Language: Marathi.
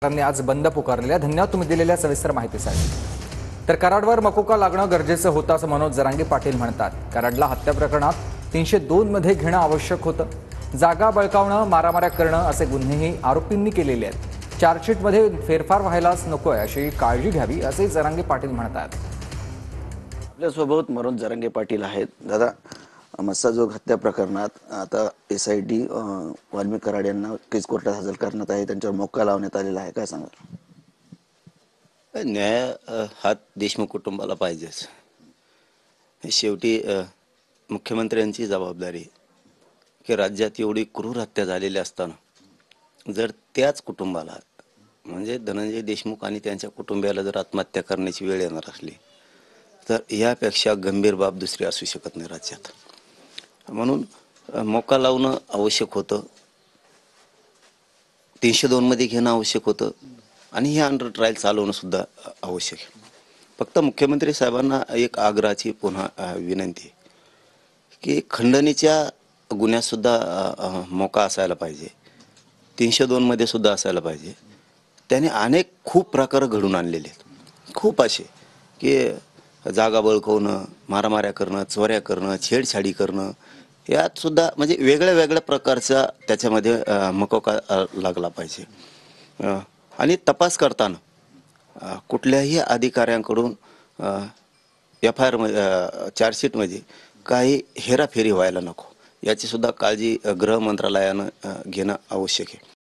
सरकारने आज बंद पुकारलेला आहे। धन्यवाद तुम्ही दिलेल्या सविस्तर माहितीसाठी। तर कराडवर मकोका लागणं गरजेचं होतं असं मनोज जरांगे पाटील म्हणतात। कराडला हत्या प्रकरणात 302 मध्ये घेणं आवश्यक होतं। जागा बळकावणं, मारामाऱ्या करणं असे गुन्हेही आरोपींनी केलेले आहेत। चार्जशीटमध्ये फेरफार व्हायलाच नकोय अशी काळजी घ्यावी असे जरांगे पाटील म्हणतात। आपल्यासोबत मनोज जरांगे पाटील आहेत। दादा, मस्साजोग हत्या प्रकरणात आता SIT वाल्मिक कराड यांना केस कोर्टात हजर करण्यात आहे, त्यांच्यावर मोक्का लावण्यात आलेला आहे, काय सांगाल? न्याय हा देशमुख कुटुंबाला पाहिजेच। शेवटी मुख्यमंत्र्यांची जबाबदारी की राज्यात एवढी क्रूर हत्या झालेली असताना जर त्याच कुटुंबाला म्हणजे धनंजय देशमुख आणि त्यांच्या कुटुंबियाला जर आत्महत्या करण्याची वेळ येणार असली तर यापेक्षा गंभीर बाब दुसरी असू शकत नाही राज्यात। म्हणून मोक्का लावणं आवश्यक होतं, 302 मध्ये घेणं आवश्यक होतं आणि हे अंडर ट्रायल चालवणं सुद्धा आवश्यक आहे। फक्त मुख्यमंत्री साहेबांना एक आग्रहाची पुन्हा विनंती की खंडणीच्या गुन्ह्यात सुद्धा मोका असायला पाहिजे, 302 मध्ये सुद्धा असायला पाहिजे। त्याने अनेक खूप प्रकार घडून आणलेले आहेत, खूप असे की जागा बळकवणं, मारामाऱ्या करणं, चोऱ्या करणं, छेडछाडी करणं, यात सुद्धा म्हणजे वेगळ्या वेगळ्या प्रकारचा त्याच्यामध्ये मकोका लागला पाहिजे। आणि तपास करताना कुठल्याही अधिकाऱ्यांकडून FIR चार्जशीटमध्ये काही हेराफेरी व्हायला नको, याची सुद्धा काळजी गृह मंत्रालयानं घेणं आवश्यक आहे।